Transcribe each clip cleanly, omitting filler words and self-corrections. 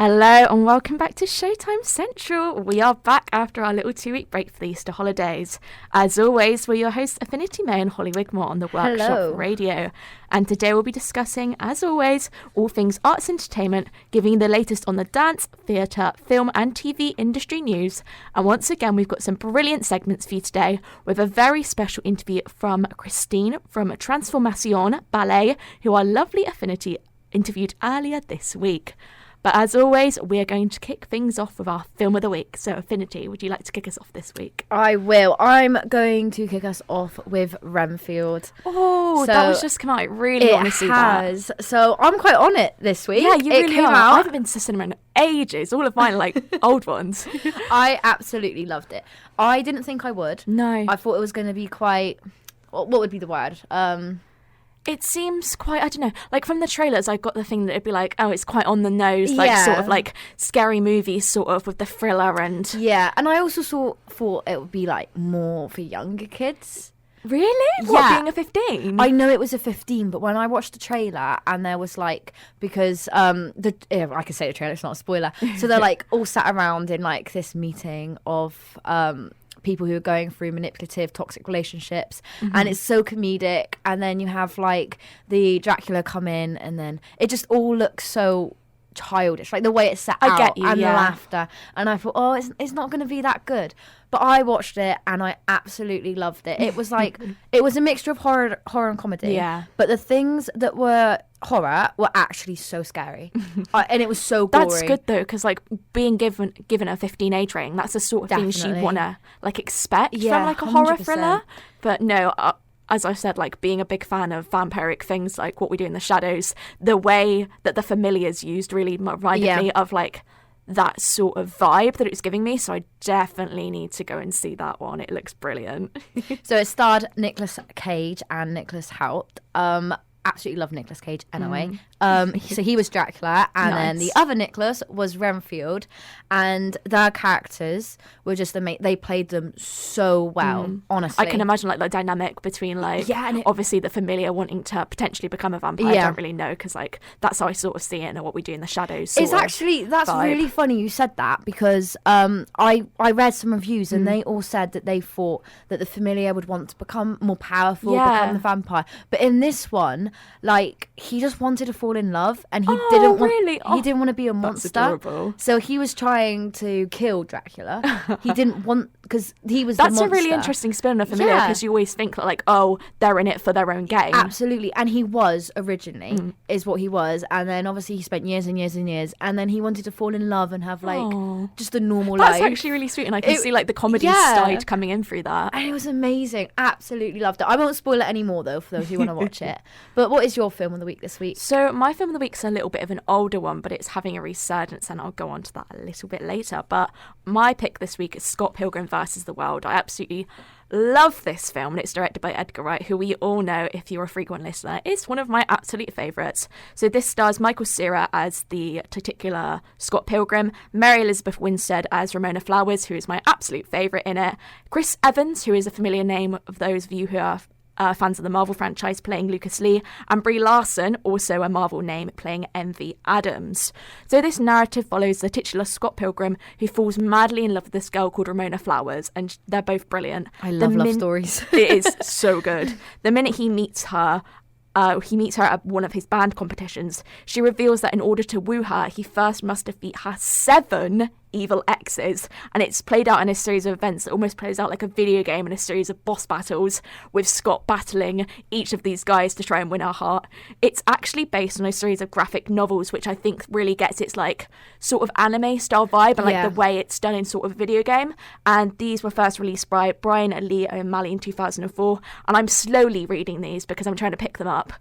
Hello and welcome back to Showtime Central. We are back after our little 2-week break for the Easter holidays. As always, we're your hosts Affinity May and Holly Wigmore on the Workshop Radio. And today we'll be discussing, as always, all things arts and entertainment, giving you the latest on the dance, theatre, film and TV industry news. And once again, we've got some brilliant segments for you today with a very special interview from Christine from Transformation Ballet, who our lovely Affinity interviewed earlier this week. But as always, we're going to kick things off with our film of the week. So, Affinity, would you like to kick us off this week? I will. I'm going to kick us off with Renfield. Oh, that was just come out. I really want to see that. So, I'm quite on it this week. Yeah, you really are. I haven't been to cinema in ages. All of mine are like old ones. I absolutely loved it. I didn't think I would. No. I thought it was going to be quite... What would be the word? It seems quite, I don't know, like from the trailers I got the thing that it'd be like, oh, it's quite on the nose, like sort of like scary movies sort of with the thriller and... Yeah, and I also thought it would be like more for younger kids. Really? What, being a 15? I know it was a 15, but when I watched the trailer and there was like, because I can say the trailer, it's not a spoiler. So they're like all sat around in like this meeting of... people who are going through manipulative, toxic relationships, and it's so comedic. And then you have like the Dracula come in, and then it just all looks so childish, like the way it's set out, get you, and the laughter. And I thought, oh, it's not going to be that good. But I watched it and I absolutely loved it. It was like it was a mixture of horror and comedy. Yeah. But the things that were horror were actually so scary, and it was so gory. That's good though, because like being given a 15 age rating, that's the sort of thing she wanna like expect from like a 100%. Horror thriller. But no. As I said, like being a big fan of vampiric things like What We Do in the Shadows, the way that the Familiar's used really reminded me of like that sort of vibe that it was giving me. So I definitely need to go and see that one. It looks brilliant. So it starred Nicolas Cage and Nicholas Hoult. Absolutely love Nicolas Cage anyway. So he was Dracula, and then the other Nicholas was Renfield, and their characters were just they played them so well, honestly. I can imagine like the dynamic between like obviously the familiar wanting to potentially become a vampire. I don't really know, because like that's how I sort of see it and What We Do in the Shadows. It's actually that's vibe. Really funny you said that, because I read some reviews and they all said that they thought that the familiar would want to become more powerful, become the vampire. But in this one, like he just wanted to fall in love, and he didn't want to be a monster. Adorable. So he was trying to kill Dracula. He didn't want, because he was that's the a really interesting spin on a familiar, because you always think that like, oh, they're in it for their own game. Absolutely. And he was originally is what he was, and then obviously he spent years and years and years, and then he wanted to fall in love and have like just a normal life. That's actually really sweet, and I can see like the comedy side coming in through that, and it was amazing. Absolutely loved it. I won't spoil it anymore though for those who want to watch it. But what is your film of the week this week? So my film of the week's a little bit of an older one, but it's having a resurgence, and I'll go on to that a little bit later. But my pick this week is Scott Pilgrim vs. the World. I absolutely love this film, and it's directed by Edgar Wright, who we all know, if you're a frequent listener, is one of my absolute favourites. So this stars Michael Cera as the titular Scott Pilgrim, Mary Elizabeth Winstead as Ramona Flowers, who is my absolute favourite in it, Chris Evans, who is a familiar name of those of you who are fans of the Marvel franchise, playing Lucas Lee, and Brie Larson, also a Marvel name, playing Envy Adams. So this narrative follows the titular Scott Pilgrim, who falls madly in love with this girl called Ramona Flowers, and they're both brilliant. I love love stories. It is so good. The minute he meets her at one of his band competitions, she reveals that in order to woo her, he first must defeat her 7 evil exes, and it's played out in a series of events that almost plays out like a video game in a series of boss battles, with Scott battling each of these guys to try and win her heart. It's actually based on a series of graphic novels, which I think really gets its like sort of anime style vibe, and like the way it's done in sort of a video game. And these were first released by Brian Lee O'Malley in 2004, and I'm slowly reading these because I'm trying to pick them up.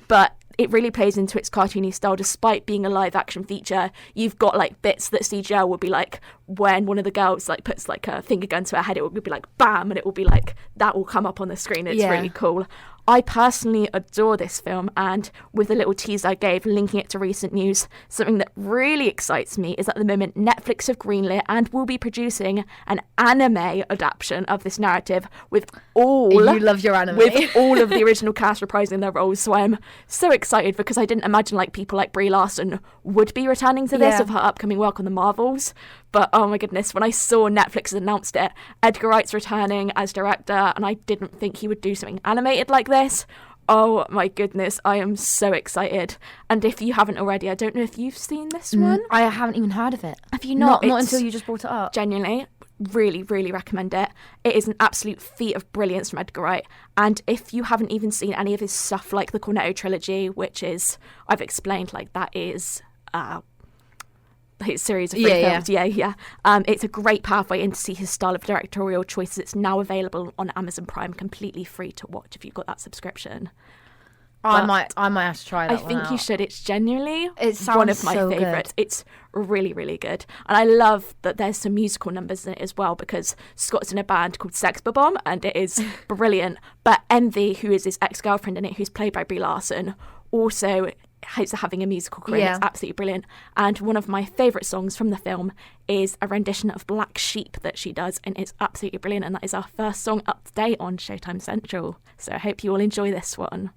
But it really plays into its cartoony style, despite being a live action feature. You've got like bits that CGI will be like, when one of the girls like puts like a finger gun to her head, it will be like bam, and it will be like that will come up on the screen. It's really cool. I personally adore this film, and with the little teaser I gave linking it to recent news, something that really excites me is at the moment Netflix have greenlit and will be producing an anime adaptation of this narrative with all You love your anime. with all of the original cast reprising their roles. So I'm so excited because I didn't imagine like people like Brie Larson would be returning to this Yeah. of her upcoming work on the Marvels. But oh my goodness, when I saw Netflix had announced it, Edgar Wright's returning as director, and I didn't think he would do something animated like this. Oh my goodness, I am so excited. And if you haven't already, I don't know if you've seen this one. I haven't even heard of it. Have you not? Not It's until you just brought it up. Genuinely, really, really recommend it. It is an absolute feat of brilliance from Edgar Wright. And if you haven't even seen any of his stuff like the Cornetto trilogy, which is, I've explained, like that is his series of three films. Yeah. It's a great pathway in to see his style of directorial choices. It's now available on Amazon Prime, completely free to watch if you've got that subscription. I might have to try that I one think you out. should. It's genuinely It sounds one of my so favourites. good. It's really, really good. And I love that there's some musical numbers in it as well, because Scott's in a band called Sex Bomb, and it is brilliant. But Envy, who is his ex-girlfriend in it, who's played by Brie Larson, also is having a musical career. Yeah. It's absolutely brilliant. And one of my favourite songs from the film is a rendition of Black Sheep that she does, and it's absolutely brilliant. And that is our first song up to date on Showtime Central. So I hope you all enjoy this one.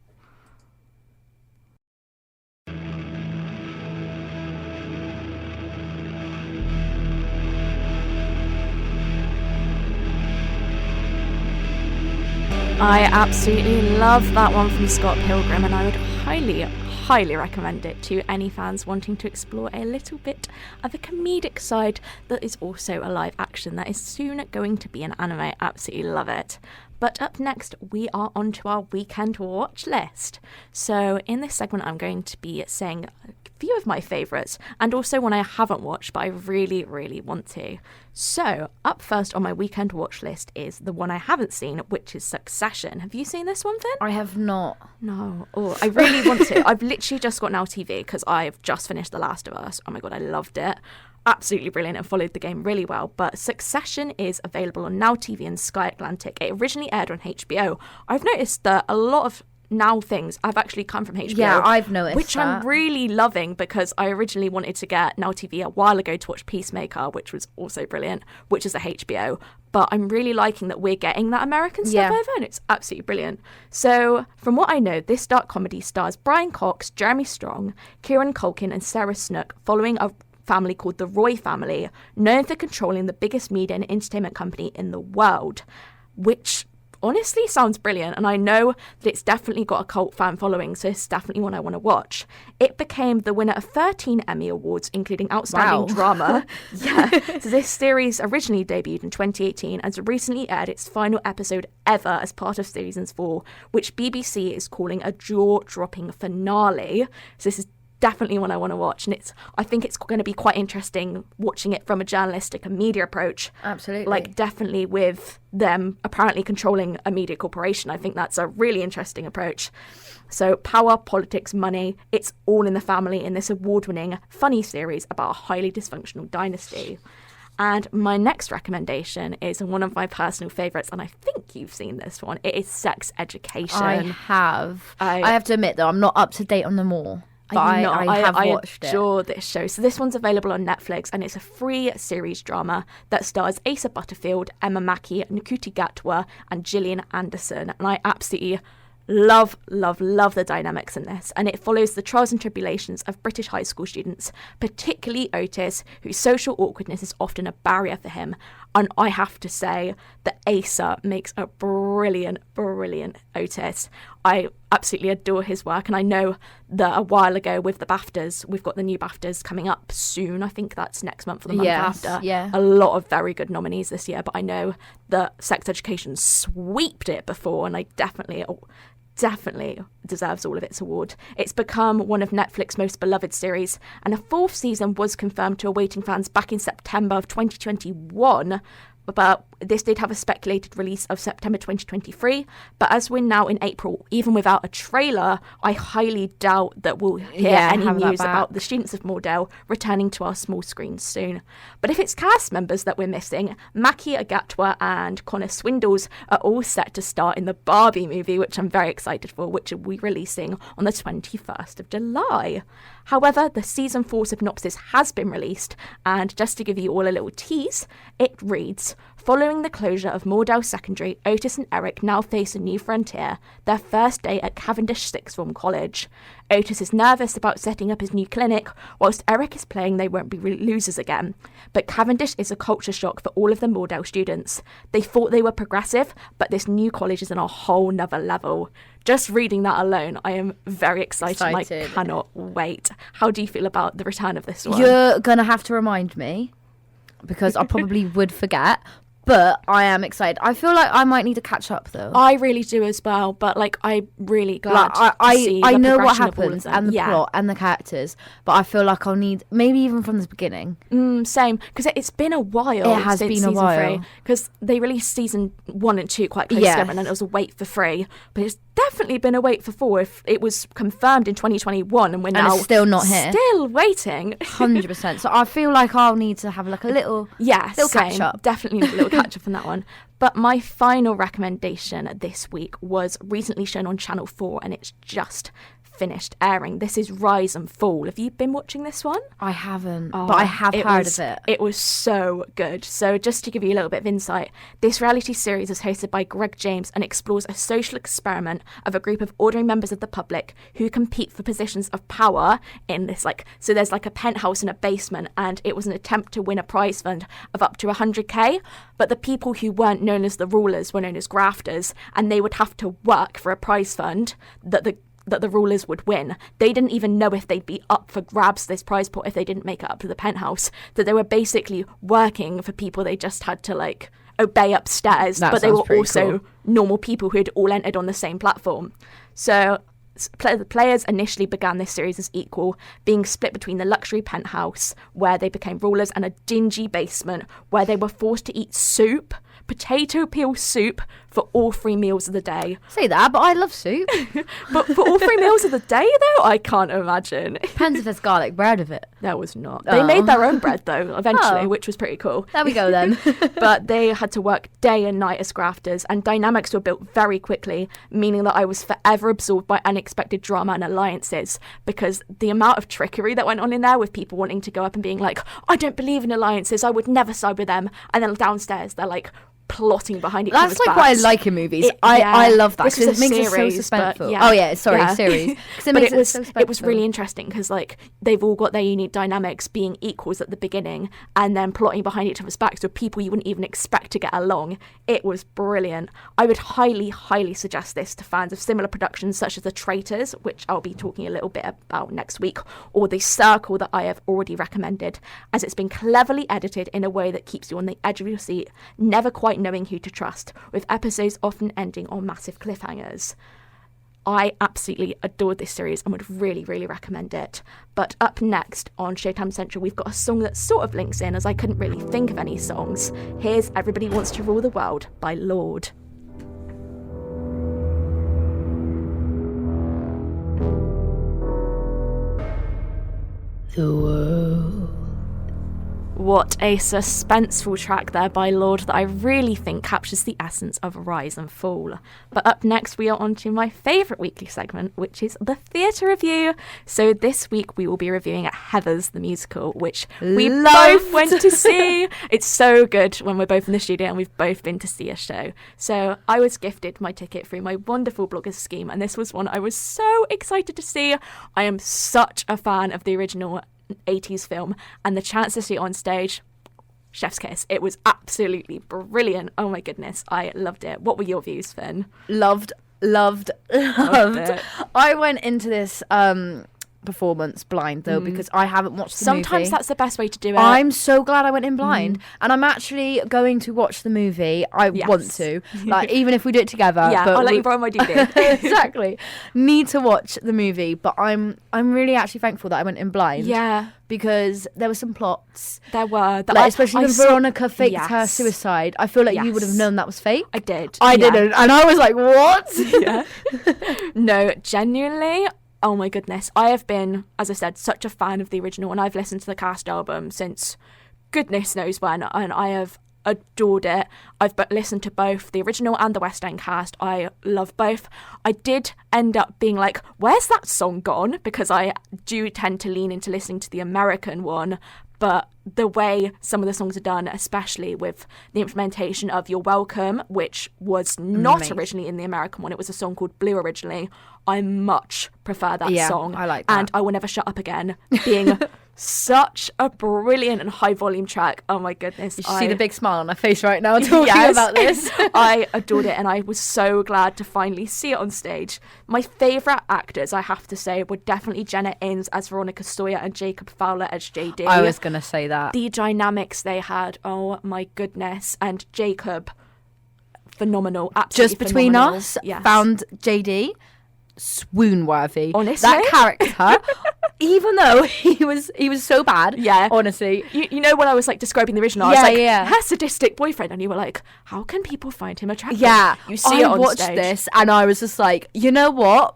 I absolutely love that one from Scott Pilgrim, and I would highly recommend it to any fans wanting to explore a little bit of a comedic side that is also a live action that is soon going to be an anime. Absolutely love it. But up next, we are on to our weekend watch list. So in this segment, I'm going to be saying a few of my favourites, and also one I haven't watched, but I really, really want to. So up first on my weekend watch list is the one I haven't seen, which is Succession. Have you seen this one, Finn? I have not. No. Oh, I really want to. I've literally just got Now TV because I've just finished The Last of Us. Oh my God, I loved it. Absolutely brilliant and followed the game really well. But Succession is available on Now TV and Sky Atlantic. It originally aired on HBO. I've noticed that a lot of Now things have actually come from HBO. Yeah, I've noticed which that. I'm really loving, because I originally wanted to get Now TV a while ago to watch Peacemaker, which was also brilliant, which is a HBO. But I'm really liking that we're getting that American stuff over, and it's absolutely brilliant. So, from what I know, this dark comedy stars Brian Cox, Jeremy Strong, Kieran Culkin, and Sarah Snook, following a family called the Roy family, known for controlling the biggest media and entertainment company in the world, which honestly sounds brilliant, and I know that it's definitely got a cult fan following, so it's definitely one I want to watch. It became the winner of 13 Emmy Awards, including Outstanding Drama. Yeah. So this series originally debuted in 2018 and has recently aired its final episode ever as part of seasons 4, which BBC is calling a jaw-dropping finale. So this is definitely one I want to watch, and I think it's going to be quite interesting watching it from a journalistic and media approach. Absolutely. Like, definitely with them apparently controlling a media corporation. I think that's a really interesting approach. So power, politics, money, it's all in the family in this award-winning funny series about a highly dysfunctional dynasty. And my next recommendation is one of my personal favourites, and I think you've seen this one. It is Sex Education. I have. I have to admit, though, I'm not up to date on them all. But I have watched it. I adore this show. So this one's available on Netflix, and it's a free series drama that stars Asa Butterfield, Emma Mackey, Nkuti Gatwa, and Gillian Anderson. And I absolutely love the dynamics in this. And it follows the trials and tribulations of British high school students, particularly Otis, whose social awkwardness is often a barrier for him. And I have to say that Asa makes a brilliant Otis. I absolutely adore his work, and I know that a while ago with the BAFTAs, we've got the new BAFTAs coming up soon. I think that's next month or the month after. Yeah. A lot of very good nominees this year, but I know that Sex Education sweeped it before, and I definitely deserves all of its award. It's become one of Netflix's most beloved series, and a 4th season was confirmed to awaiting fans back in September of 2021. But This did have a speculated release of September 2023, but as we're now in April, even without a trailer, I highly doubt that we'll hear any news about the students of Moordale returning to our small screens soon. But if it's cast members that we're missing, Maki Agatwa and Connor Swindles are all set to star in the Barbie movie, which I'm very excited for, which will be releasing on the 21st of July. However, the season 4 synopsis has been released, and just to give you all a little tease, it reads, following the closure of Moordale Secondary, Otis and Eric now face a new frontier, their first day at Cavendish Sixth Form College. Otis is nervous about setting up his new clinic, whilst Eric is playing they won't be losers again. But Cavendish is a culture shock for all of the Moordale students. They thought they were progressive, but this new college is on a whole nother level. Just reading that alone, I am very excited. I cannot wait. How do you feel about the return of this one? You're going to have to remind me, because I probably would forget. But I am excited. I feel like I might need to catch up, though. I really do as well. But like, I'm really glad to see I the know what progression of all of happens them. and the plot and the characters, but I feel like I'll need maybe even from the beginning. Same, because it's been a while. It has been a while because they released season 1 and 2 quite close together, and then it was a wait for 3. But it's definitely been a wait for 4. If it was confirmed in 2021, and we're now it's still not here, still waiting. 100%. So I feel like I'll need to have like a little catch up. Definitely need a little catch up on that one. But my final recommendation this week was recently shown on Channel 4, and it's just finished airing. This is Rise and Fall. Have you been watching this one? I haven't, but I have heard of it. It was so good. So just to give you a little bit of insight, this reality series is hosted by Greg James and explores a social experiment of a group of ordinary members of the public who compete for positions of power in this, so there's like a penthouse in a basement, and it was an attempt to win a prize fund of up to 100k, but the people who weren't known as the rulers were known as grafters, and they would have to work for a prize fund that the rulers would win. They didn't even know if they'd be up for grabs, this prize pot, if they didn't make it up to the penthouse. That they were basically working for people they just had to obey upstairs, but they were also normal people who had all entered on the same platform. So the players initially began this series as equal, being split between the luxury penthouse, where they became rulers, and a dingy basement, where they were forced to eat soup, potato peel soup, for all 3 meals of the day. Say that, but I love soup. But for all 3 meals of the day, though, I can't imagine. Depends if there's garlic bread of it. There was not. They made their own bread, though, eventually, which was pretty cool. There we go, then. But they had to work day and night as grafters, and dynamics were built very quickly, meaning that I was forever absorbed by unexpected drama and alliances, because the amount of trickery that went on in there, with people wanting to go up and being like, I don't believe in alliances, I would never side with them, and then downstairs they're like plotting behind each other's backs. That's what I like in movies. I love that, because it makes it so suspenseful. Series. It was really interesting, because they've all got their unique dynamics, being equals at the beginning, and then plotting behind each other's backs with people you wouldn't even expect to get along. It was brilliant. I would highly, highly suggest this to fans of similar productions such as The Traitors, which I'll be talking a little bit about next week, or The Circle that I have already recommended, as it's been cleverly edited in a way that keeps you on the edge of your seat, never quite knowing who to trust, with episodes often ending on massive cliffhangers. I absolutely adored this series and would really, really recommend it. But up next on Showtime Central, we've got a song that sort of links in, as I couldn't really think of any songs. Here's Everybody Wants to Rule the World by Lorde. The world. What a suspenseful track there by Lorde that I really think captures the essence of Rise and Fall. But up next, we are on to my favourite weekly segment, which is the Theatre Review. So this week we will be reviewing Heathers the musical, which we both went to see. It's so good when we're both in the studio and we've both been to see a show. So I was gifted my ticket through my wonderful bloggers scheme, and this was one I was so excited to see. I am such a fan of the original 80s film, and the chance to see it on stage, chef's kiss. It was absolutely brilliant. Oh my goodness, I loved it. What were your views, Finn? Loved it. I went into this performance blind though, because I haven't watched the movie. Sometimes that's the best way to do it. I'm so glad I went in blind, and I'm actually going to watch the movie. I want to, like, even if we do it together. Yeah, but I'll let you borrow my DVD. Exactly. Need to watch the movie, but I'm really actually thankful that I went in blind. Yeah. Because there were some plots. There were. Like, especially when Veronica faked her suicide. I feel like you would have known that was fake. I did. I didn't. And I was like, what? Yeah. No, genuinely, oh my goodness. I have been, as I said, such a fan of the original, and I've listened to the cast album since goodness knows when, and I have adored it. I've listened to both the original and the West End cast. I love both. I did end up being like, where's that song gone? Because I do tend to lean into listening to the American one, but the way some of the songs are done, especially with the implementation of You're Welcome, which was not originally in the American one, it was a song called Blue originally, I much prefer that song. I like that. And I Will Never Shut Up Again, being such a brilliant and high volume track. Oh my goodness. You see the big smile on her face right now talking about this. I adored it, and I was so glad to finally see it on stage. My favourite actors, I have to say, were definitely Jenna Innes as Veronica Sawyer and Jacob Fowler as JD. I was going to say that. The dynamics they had, oh my goodness. And Jacob, phenomenal, absolutely Just between phenomenal. us, found JD swoon worthy. Honestly, that character, even though he was so bad. Yeah, honestly, you know when I was like describing the original, I was like, her sadistic boyfriend, and you were like, how can people find him attractive? Yeah, you see it on watched stage. This, and I was just like, you know what?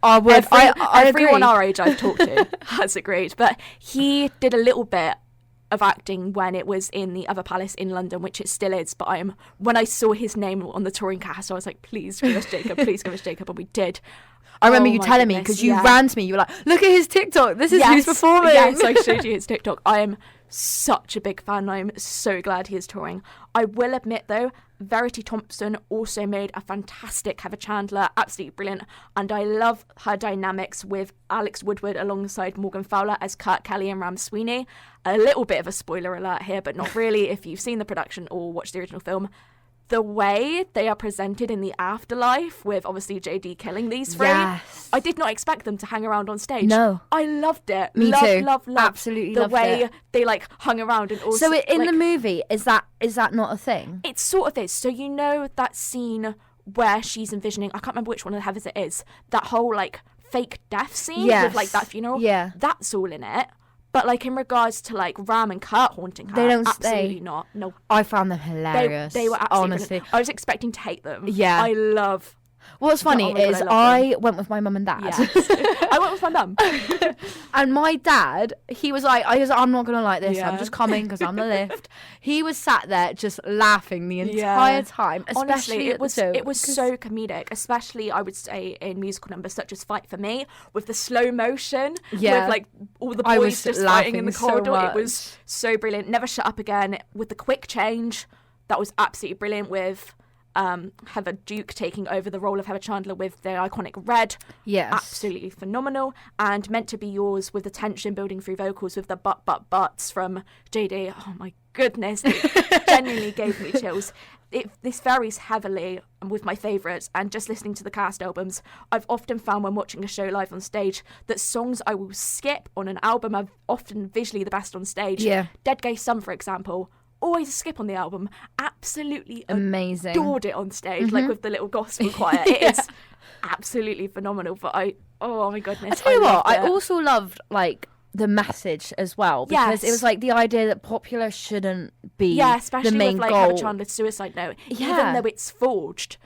Everyone our age I've talked to has agreed, but he did a little bit of acting when it was in the Other Palace in London, which it still is, but when I saw his name on the touring cast, I was like, please give us Jacob, please give us Jacob, and we did. I remember you telling me, because you ran to me, you were like, look at his TikTok, this is who's performing. Yes, I showed you his TikTok. I am such a big fan. I'm so glad he is touring. I will admit though, Verity Thompson also made a fantastic Heather Chandler, absolutely brilliant, and I love her dynamics with Alex Woodward alongside Morgan Fowler as Kurt Kelly and Ram Sweeney. A little bit of a spoiler alert here, but not really if you've seen the production or watched the original film. The way they are presented in the afterlife, with obviously JD killing these three, I did not expect them to hang around on stage. No, I loved it. Me too. Love. Absolutely the loved way it. they like hung around and also. So in the movie, is that not a thing? It sort of is. So you know that scene where she's envisioning, I can't remember which one of the Heathers it is, that whole like fake death scene with like that funeral. Yeah, that's all in it. But like in regards to like Ram and Kurt haunting her, they don't absolutely stay. Not. No, I found them hilarious. They were absolutely honestly. Brilliant. I was expecting to hate them. Yeah, I love. What's funny is I went with my mum and dad. Yes. I went with my mum. And my dad, he was like, I'm not going to like this. I'm just coming because I'm the lift. He was sat there just laughing the entire time. Honestly, it was so comedic, especially I would say in musical numbers such as Fight for Me, with the slow motion, with like all the boys just fighting in the corridor. It was so brilliant. Never Shut Up Again, with the quick change. That was absolutely brilliant with Heather Duke taking over the role of Heather Chandler with the iconic red. Yes. Absolutely phenomenal. And Meant to Be Yours with the tension building through vocals with the buts from JD. Oh my goodness. It genuinely gave me chills. This varies heavily with my favourites, and just listening to the cast albums, I've often found when watching a show live on stage that songs I will skip on an album are often visually the best on stage. Yeah. Dead Gay Sun, for example, always a skip on the album. Absolutely amazing. Adored it on stage, like with the little gospel choir. It is absolutely phenomenal. But oh my goodness. I tell you what, I also loved like the message as well, because it was like the idea that popular shouldn't be especially the main with like goal. Heather Chandler's suicide note. Even though it's forged,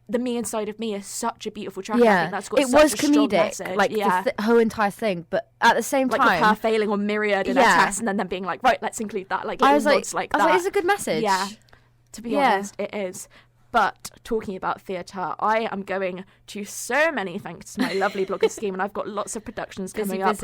The Me Inside of Me is such a beautiful track. I think that's got it such was a strong comedic, message. like the whole entire thing. But at the same time, like with her failing on Myriad in a test, and then them being like, right, let's include that. Like, I was like, that. It's a good message. Yeah, to be honest, it is. But talking about theatre, I am going to so many thanks to my lovely blogger scheme, and I've got lots of productions coming up.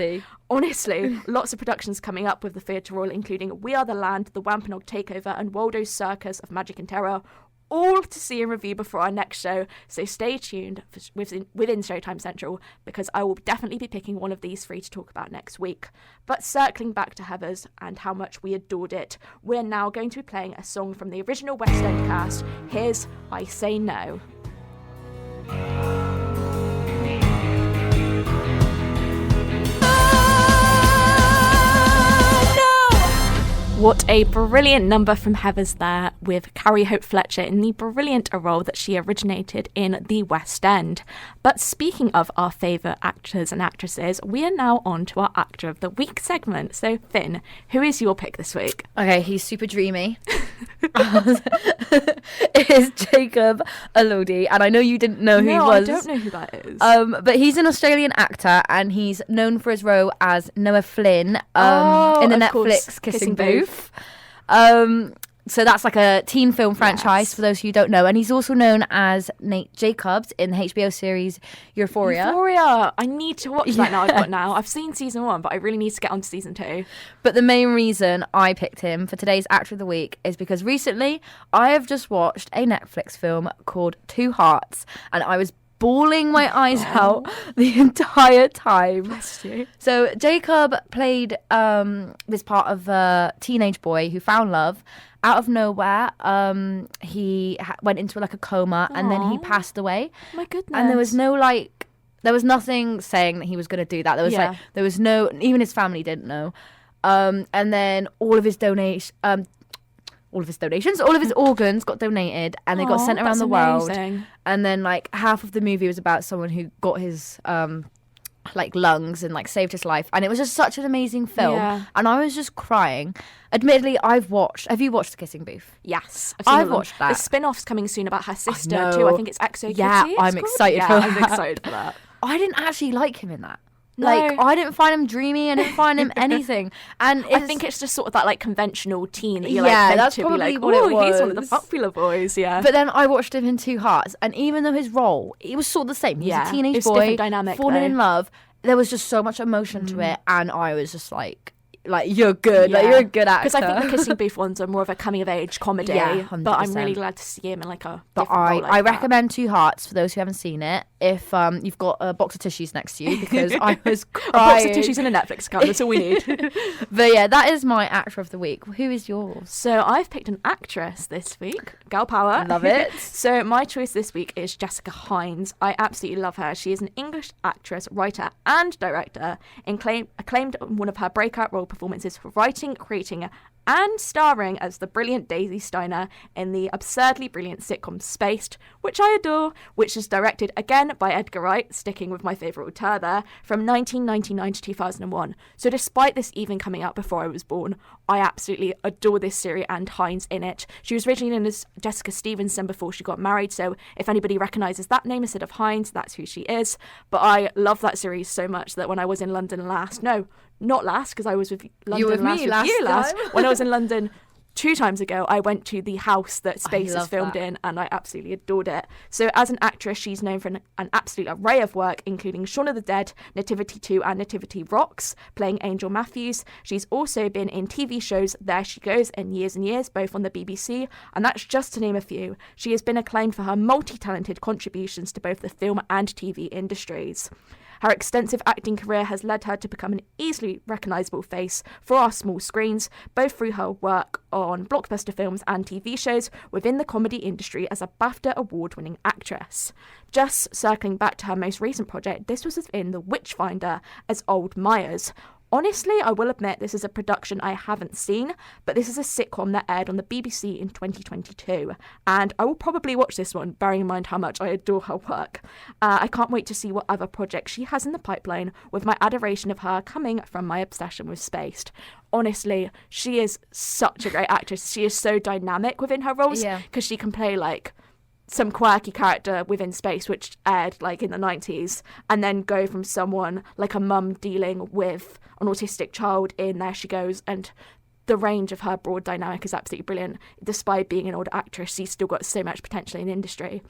Honestly, lots of productions coming up with the Theatre Royal, including We Are the Land, The Wampanoag Takeover, and Waldo's Circus of Magic and Terror, all to see and review before our next show. So stay tuned within Showtime Central, because I will definitely be picking one of these three to talk about next week. But circling back to Heathers and how much we adored it, we're now going to be playing a song from the original West End cast. Here's I Say No. What a brilliant number from Heathers there, with Carrie Hope Fletcher in the brilliant role that she originated in the West End. But speaking of our favourite actors and actresses, we are now on to our Actor of the Week segment. So Finn, who is your pick this week? Okay, he's super dreamy. It is Jacob Elordi, and I know you didn't know who he was. No, I don't know who that is. But he's an Australian actor, and he's known for his role as Noah Flynn in the Netflix Kissing Booth. So that's like a teen film franchise for those who don't know. And he's also known as Nate Jacobs in the HBO series Euphoria. I need to watch that now. I've seen season 1, but I really need to get on to season 2. But the main reason I picked him for today's Actor of the Week is because recently I have just watched a Netflix film called Two Hearts, and I was bawling my eyes out the entire time. Bless you. So Jacob played this part of a teenage boy who found love. Out of nowhere, he went into like a coma, and then he passed away. Oh my goodness. And there was nothing saying that he was going to do that. There was no, even his family didn't know. And then all of his organs got donated, and they got sent around the world. And then like half of the movie was about someone who got his like lungs and like saved his life, and it was just such an amazing film. And I was just crying. Admittedly, have you watched The Kissing Booth? Yes, I've watched that. The spin-off's coming soon about her sister too. I think it's Exo Kitty. I'm excited for that. I'm excited for that. I didn't actually like him in that. No. Like, I didn't find him dreamy. I didn't find him anything. And I think it's just sort of that like conventional teen that you're that's meant to be like, what it was. He's one of the popular boys, But then I watched him in Two Hearts, and even though his role, it was sort of the same. He's a teenage boy dynamic, falling in love. There was just so much emotion to it, and I was just like you're good. Like, you're a good actor. Because I think the Kissing Booth ones are more of a coming of age comedy. Yeah, 100%. But I'm really glad to see him in like a different role like I recommend Two Hearts for those who haven't seen it. If you've got a box of tissues next to you, because I was crying. A box of tissues and a Netflix account, that's all we need. But yeah, that is my Actor of the Week. Who is yours? So I've picked an actress this week. Girl power. Love it. So my choice this week is Jessica Hines. I absolutely love her. She is an English actress, writer and director, acclaimed one of her breakout role performances for writing, creating and starring as the brilliant Daisy Steiner in the absurdly brilliant sitcom Spaced, which I adore, which is directed again by Edgar Wright, sticking with my favourite auteur there, from 1999 to 2001. So despite this even coming out before I was born, I absolutely adore this series and Hines in it. She was originally known as Jessica Stevenson before she got married, so if anybody recognises that name instead of Hines, that's who she is. But I love that series so much that when I was in London not last, because I was with London last. When I was in London 2 times ago, I went to the house that Space is filmed in, and I absolutely adored it. So as an actress, she's known for an absolute array of work, including Shaun of the Dead, Nativity 2 and Nativity Rocks, playing Angel Matthews. She's also been in TV shows There She Goes and Years, both on the BBC, and that's just to name a few. She has been acclaimed for her multi-talented contributions to both the film and TV industries. Her extensive acting career has led her to become an easily recognisable face for our small screens, both through her work on blockbuster films and TV shows within the comedy industry as a BAFTA award-winning actress. Just circling back to her most recent project, this was within The Witchfinder as Old Myers. Honestly, I will admit this is a production I haven't seen, but this is a sitcom that aired on the BBC in 2022, and I will probably watch this one, bearing in mind how much I adore her work. I can't wait to see what other projects she has in the pipeline, with my adoration of her coming from my obsession with Spaced. Honestly, she is such a great actress. She is so dynamic within her roles, because she can play like some quirky character within Space, which aired like in the 90s, and then go from someone like a mum dealing with an autistic child in There She Goes, and the range of her broad dynamic is absolutely brilliant. Despite being an older actress, she's still got so much potential in the industry.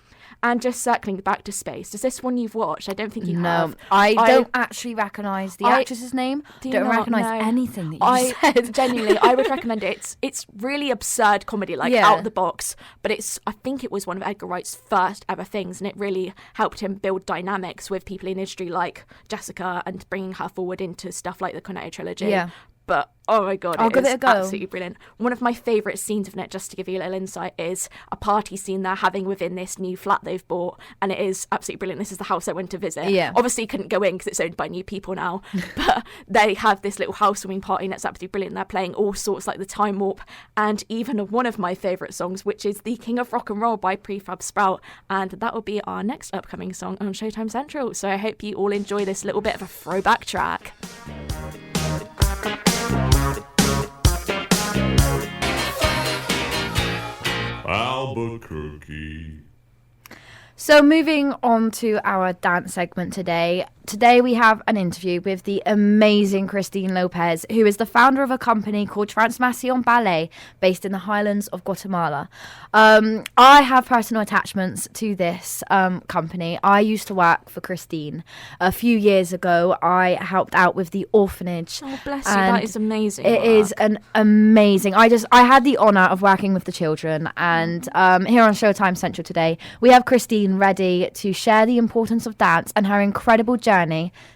And just circling back to Space, is this one you've watched? I don't think you have. I don't actually recognise the actress's name. Don't recognise anything that you said. Genuinely, I would recommend it. It's really absurd comedy, like out of the box, but I think it was one of Edgar Wright's first ever things, and it really helped him build dynamics with people in industry like Jessica and bringing her forward into stuff like the Cornetto trilogy. but oh my god, I'll give is it a go. absolutely brilliant. One of my favourite scenes of it, just to give you a little insight, is a party scene they're having within this new flat they've bought, and it is absolutely brilliant. This is the house I went to visit. Yeah. Obviously couldn't go in because it's owned by new people now, but they have this little housewarming party and it's absolutely brilliant. They're playing all sorts like the Time Warp and even one of my favourite songs, which is The King of Rock and Roll by Prefab Sprout, and that will be our next upcoming song on Showtime Central. So I hope you all enjoy this little bit of a throwback track. Albuquerque. So moving on to our dance segment today. Today we have an interview with the amazing Christine Lopez, who is the founder of a company called Transmacion Ballet, based in the highlands of Guatemala. I have personal attachments to this company. I used to work for Christine. A few years ago, I helped out with the orphanage. Oh, bless you, that is amazing. It is an amazing. I had the honour of working with the children, and here on Showtime Central today, we have Christine ready to share the importance of dance and her incredible journey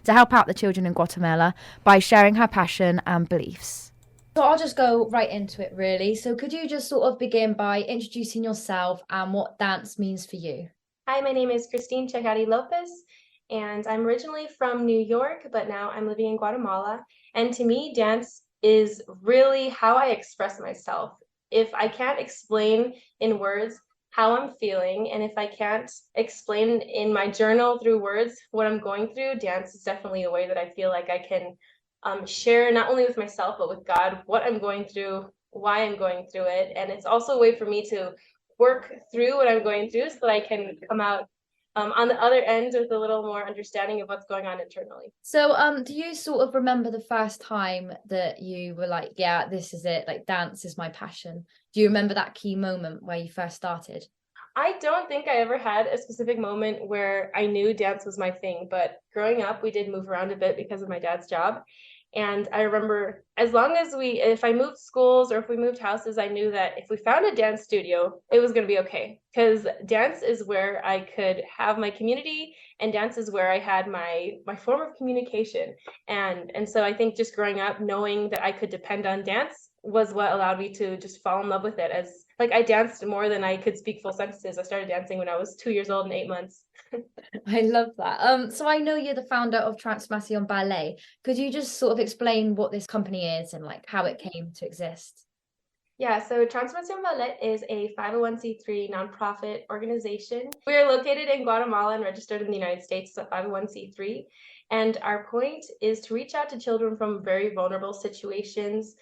to help out the children in Guatemala by sharing her passion and beliefs. So I'll just go right into it, really. So could you just sort of begin by introducing yourself and what dance means for you? Hi, my name is Christine Chagari Lopez, and I'm originally from New York, but now I'm living in Guatemala. And to me, dance is really how I express myself. If I can't explain in words how I'm feeling, and if I can't explain in my journal through words what I'm going through, dance is definitely a way that I feel like I can share not only with myself but with God what I'm going through, why I'm going through it. And it's also a way for me to work through what I'm going through so that I can come out on the other end with a little more understanding of what's going on internally. So do you sort of remember the first time that you were like, yeah, this is it, like dance is my passion? Do you remember that key moment where you first started? I don't think I ever had a specific moment where I knew dance was my thing, but growing up, we did move around a bit because of my dad's job. And I remember as long as if I moved schools or if we moved houses, I knew that if we found a dance studio, it was going to be okay. Because dance is where I could have my community, and dance is where I had my form of communication. And so I think just growing up, knowing that I could depend on dance was what allowed me to just fall in love with it. As like I danced more than I could speak full sentences. I started dancing when I was 2 years old and 8 months. I love that. So I know you're the founder of Transmacion Ballet. Could you just sort of explain what this company is and like how it came to exist? Yeah, so Transmacion Ballet is a 501c3 nonprofit organization. We are located in Guatemala and registered in the United States as a 501c3. And our point is to reach out to children from very vulnerable situations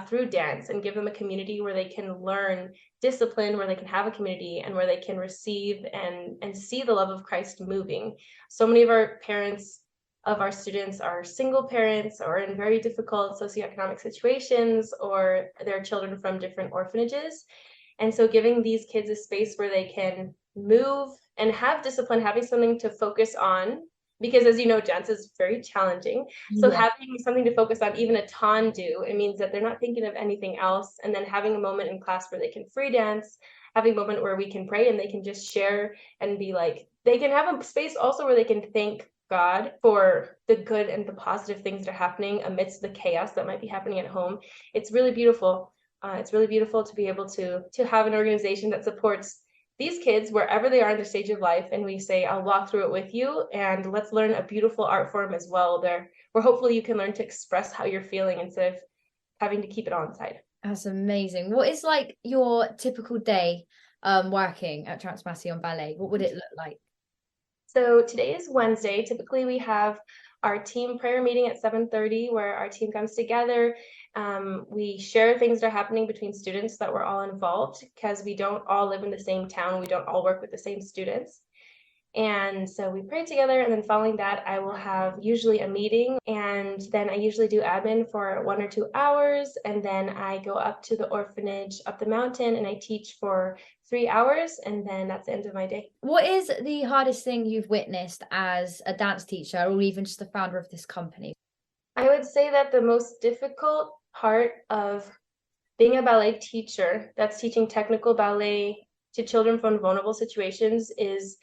through dance and give them a community where they can learn discipline, where they can have a community, and where they can receive and see the love of Christ moving. So many of our parents of our students are single parents or in very difficult socioeconomic situations, or they're children from different orphanages. And so giving these kids a space where they can move and have discipline, having something to focus on, because as you know, dance is very challenging. So having something to focus on, even a tendu, it means that they're not thinking of anything else. And then having a moment in class where they can free dance, having a moment where we can pray and they can just share and be like, they can have a space also where they can thank God for the good and the positive things that are happening amidst the chaos that might be happening at home. It's really beautiful. It's really beautiful to be able to have an organization that supports these kids wherever they are in their stage of life, and we say, I'll walk through it with you, and let's learn a beautiful art form as well there, where hopefully you can learn to express how you're feeling instead of having to keep it all inside. That's amazing. What is like your typical day working at Transmacion Ballet? What would it look like? So today is Wednesday. Typically we have our team prayer meeting at 7:30 where our team comes together. We share things that are happening between students that we're all involved, because we don't all live in the same town. We don't all work with the same students. And so we pray together, and then following that, I will have usually a meeting, and then I usually do admin for 1 or 2 hours, and then I go up to the orphanage up the mountain and I teach for 3 hours, and then that's the end of my day. What is the hardest thing you've witnessed as a dance teacher, or even just the founder of this company? I would say that the most difficult part of being a ballet teacher that's teaching technical ballet to children from vulnerable situations is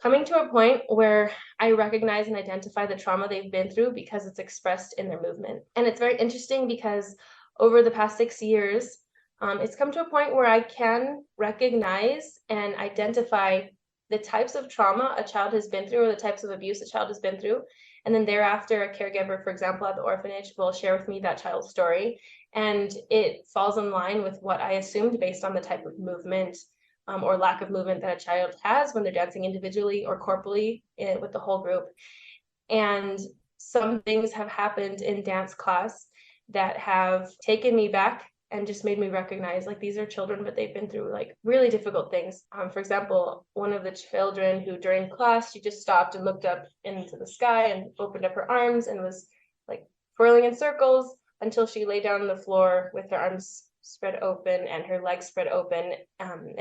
coming to a point where I recognize and identify the trauma they've been through because it's expressed in their movement. And it's very interesting because over the past 6 years, it's come to a point where I can recognize and identify the types of trauma a child has been through or the types of abuse a child has been through. And then thereafter, a caregiver, for example, at the orphanage will share with me that child's story. And it falls in line with what I assumed based on the type of movement or lack of movement that a child has when they're dancing individually or corporally with the whole group. And some things have happened in dance class that have taken me back and just made me recognize, like, these are children, but they've been through like really difficult things. For example, one of the children who during class, she just stopped and looked up into the sky and opened up her arms and was like twirling in circles until she lay down on the floor with her arms spread open and her legs spread open. And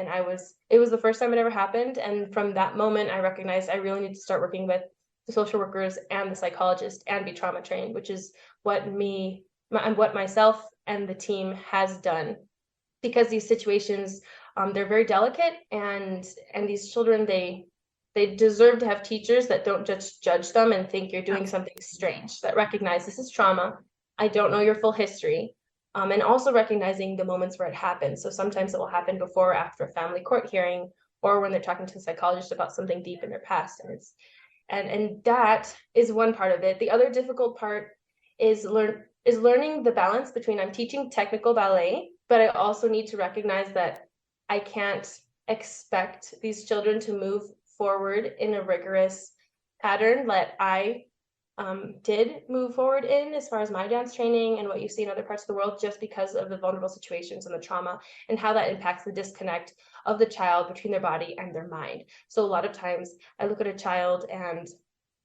it was the first time it ever happened. And from that moment, I recognized I really need to start working with the social workers and the psychologist and be trauma trained, which is what myself and the team has done, because these situations, they're very delicate, and these children, they deserve to have teachers that don't just judge them and think you're doing something strange, that recognize this is trauma. I don't know your full history. And also recognizing the moments where it happens. So sometimes it will happen before or after a family court hearing, or when they're talking to a psychologist about something deep in their past. And that is one part of it. The other difficult part is learning the balance between, I'm teaching technical ballet, but I also need to recognize that I can't expect these children to move forward in a rigorous pattern that I did move forward in as far as my dance training and what you see in other parts of the world, just because of the vulnerable situations and the trauma and how that impacts the disconnect of the child between their body and their mind. So a lot of times I look at a child and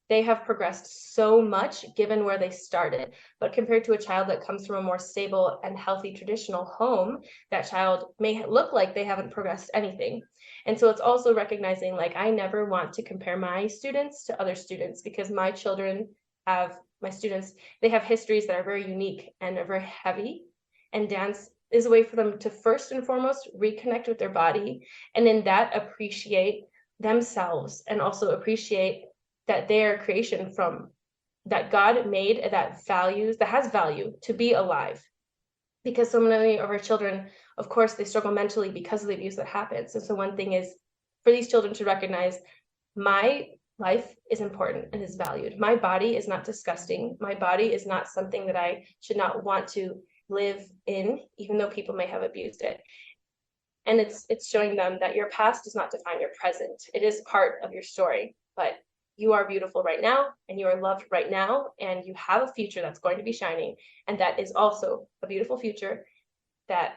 they have progressed so much given where they started, but compared to a child that comes from a more stable and healthy traditional home, that child may look like they haven't progressed anything. And so it's also recognizing, like, I never want to compare my students to other students, because my students, they have histories that are very unique and are very heavy, and dance is a way for them to first and foremost reconnect with their body, and in that appreciate themselves and also appreciate that they are creation from that God made, that has value to be alive. Because so many of our children, of course, they struggle mentally because of the abuse that happens. And so one thing is for these children to recognize, my life is important and is valued. My body is not disgusting. My body is not something that I should not want to live in, even though people may have abused it. And it's showing them that your past does not define your present. It is part of your story, but you are beautiful right now, and you are loved right now, and you have a future that's going to be shining, and that is also a beautiful future that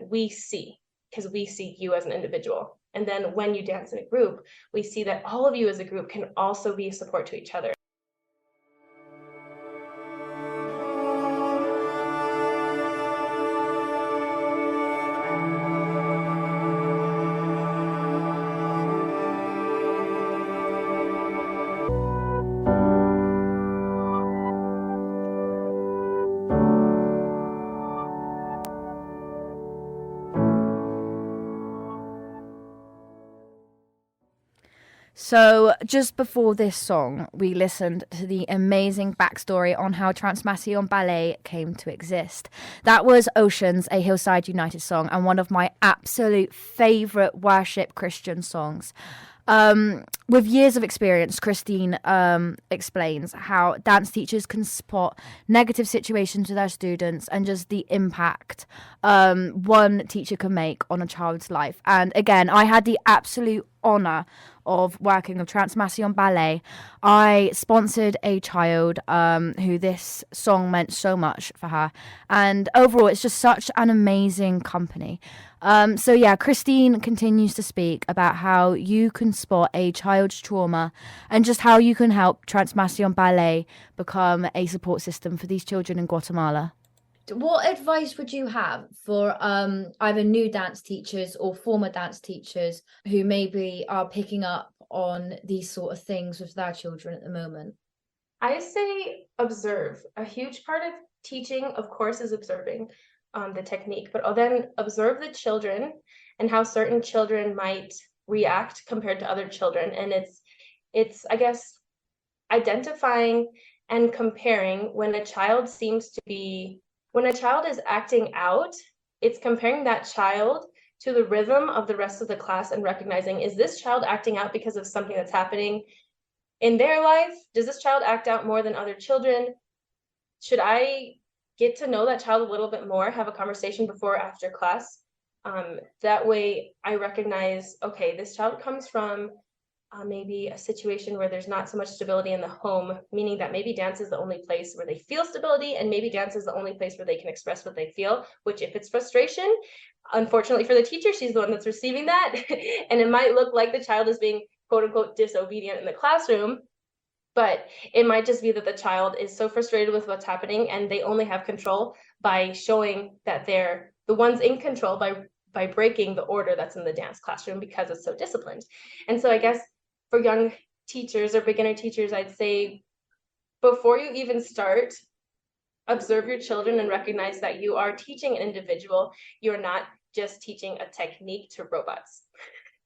we see, because we see you as an individual. And then when you dance in a group, we see that all of you as a group can also be a support to each other. So just before this song, we listened to the amazing backstory on how Transmission Ballet came to exist. That was Oceans, a Hillside United song, and one of my absolute favourite worship Christian songs. With years of experience, Christine explains how dance teachers can spot negative situations with their students and just the impact one teacher can make on a child's life. And again, I had the absolute honour of working with Transmission Ballet. I sponsored a child who this song meant so much for her, and overall it's just such an amazing company. So yeah, Christine continues to speak about how you can spot a child's trauma and just how you can help Transmission Ballet become a support system for these children in Guatemala. What advice would you have for either new dance teachers or former dance teachers who maybe are picking up on these sort of things with their children at the moment? I say observe. A huge part of teaching, of course, is observing the technique, but then observe the children and how certain children might react compared to other children. And it's, I guess, identifying and comparing when a child is acting out, it's comparing that child to the rhythm of the rest of the class and recognizing, is this child acting out because of something that's happening in their life? Does this child act out more than other children? Should I get to know that child a little bit more, have a conversation before or after class? That way I recognize, okay, this child comes from maybe a situation where there's not so much stability in the home, meaning that maybe dance is the only place where they feel stability, and maybe dance is the only place where they can express what they feel, which if it's frustration, unfortunately for the teacher, she's the one that's receiving that. And it might look like the child is being quote unquote disobedient in the classroom, but it might just be that the child is so frustrated with what's happening and they only have control by showing that they're the ones in control by breaking the order that's in the dance classroom because it's so disciplined. And so I guess for young teachers or beginner teachers, I'd say before you even start, observe your children and recognize that you are teaching an individual. You're not just teaching a technique to robots.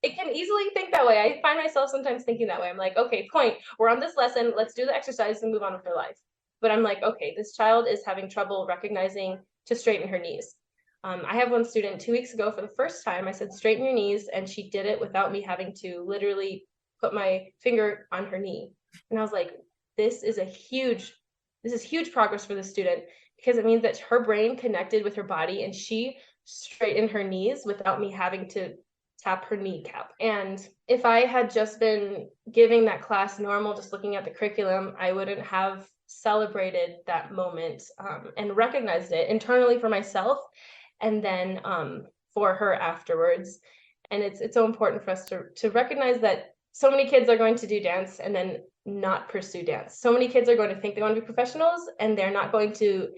It can easily think that way. I find myself sometimes thinking that way. I'm like, okay, point, we're on this lesson, let's do the exercise and move on with their life. But I'm like, okay, this child is having trouble recognizing to straighten her knees. I have one student 2 weeks ago for the first time, I said, straighten your knees, and she did it without me having to literally put my finger on her knee. And I was like, this is huge progress for the student, because it means that her brain connected with her body and she straightened her knees without me having to tap her kneecap. And if I had just been giving that class normal, just looking at the curriculum, I wouldn't have celebrated that moment and recognized it internally for myself, and then for her afterwards. And it's so important for us to recognize that so many kids are going to do dance and then not pursue dance. So many kids are going to think they want to be professionals and they're not going to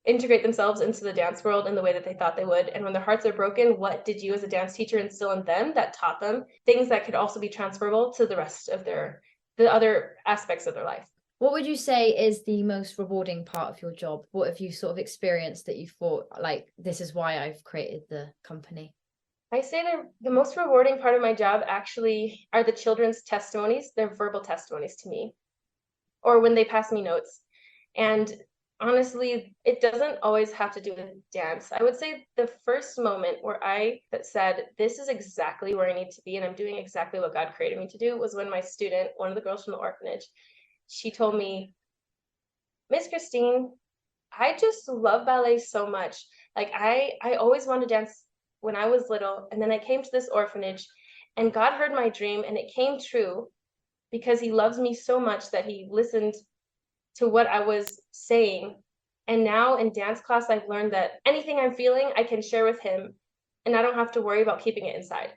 integrate themselves into the dance world in the way that they thought they would. And when their hearts are broken, what did you as a dance teacher instill in them that taught them things that could also be transferable to the rest of the other aspects of their life? What would you say is the most rewarding part of your job? What have you sort of experienced that you thought, like, this is why I've created the company? I say the most rewarding part of my job actually are the children's testimonies, their verbal testimonies to me, or when they pass me notes. And honestly, it doesn't always have to do with dance. I would say the first moment where that said, this is exactly where I need to be and I'm doing exactly what God created me to do, was when my student, one of the girls from the orphanage, she told me, Miss Christine, I just love ballet so much. Like I always wanted to dance when I was little, and then I came to this orphanage and God heard my dream and it came true because he loves me so much that he listened to what I was saying. And now in dance class, I've learned that anything I'm feeling, I can share with him and I don't have to worry about keeping it inside.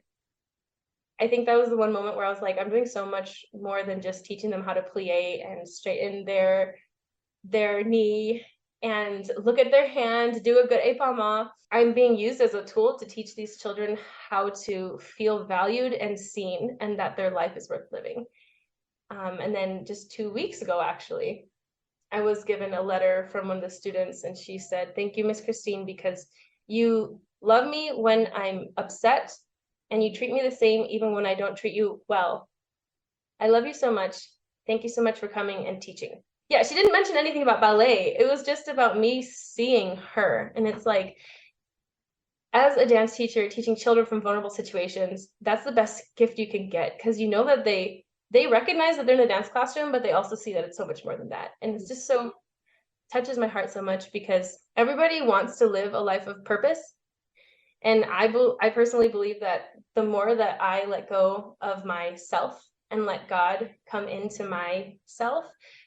I think that was the one moment where I was like, I'm doing so much more than just teaching them how to plie and straighten their knee and look at their hand, do a good épaulement. I'm being used as a tool to teach these children how to feel valued and seen and that their life is worth living. And then just 2 weeks ago, actually, I was given a letter from one of the students and she said, thank you, Miss Christine, because you love me when I'm upset and you treat me the same even when I don't treat you well. I love you so much. Thank you so much for coming and teaching. Yeah, she didn't mention anything about ballet. It was just about me seeing her. And it's like, as a dance teacher, teaching children from vulnerable situations, that's the best gift you can get, because you know that they recognize that they're in a dance classroom, but they also see that it's so much more than that. And it's just so touches my heart so much, because everybody wants to live a life of purpose. And I personally believe that the more that I let go of myself and let God come into myself,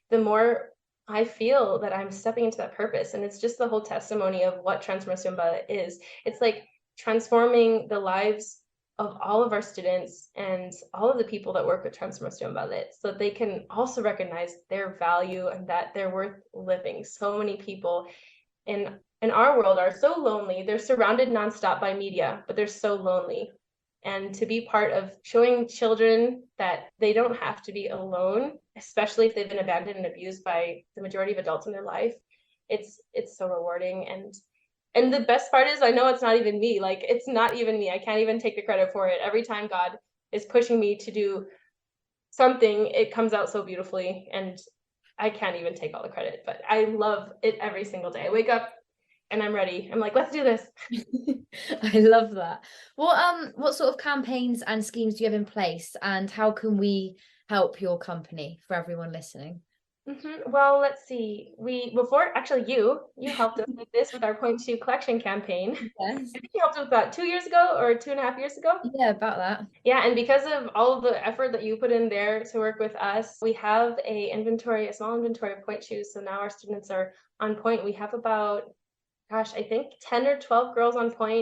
the more I feel that I'm stepping into that purpose. And it's just the whole testimony of what Transformación Ballet is. It's like transforming the lives of all of our students and all of the people that work with Transformación Ballet, so that they can also recognize their value and that they're worth living. So many people in our world are so lonely. They're surrounded nonstop by media, but they're so lonely. And to be part of showing children that they don't have to be alone, especially if they've been abandoned and abused by the majority of adults in their life, it's so rewarding. And the best part is, I know it's not even me. Like, it's not even me. I can't even take the credit for it. Every time God is pushing me to do something, it comes out so beautifully, and I can't even take all the credit, but I love it every single day. I wake up and I'm ready. I'm like, let's do this. I love that. What sort of campaigns and schemes do you have in place, and how can we help your company for everyone listening? Well, let's see. You helped us with this with our Point Two collection campaign. Yes. I think you helped with that 2 years ago or 2.5 years ago. Yeah, about that. Yeah, and because of all of the effort that you put in there to work with us, we have a small inventory of point shoes. So now our students are on point. We have about, I think 10 or 12 girls on point.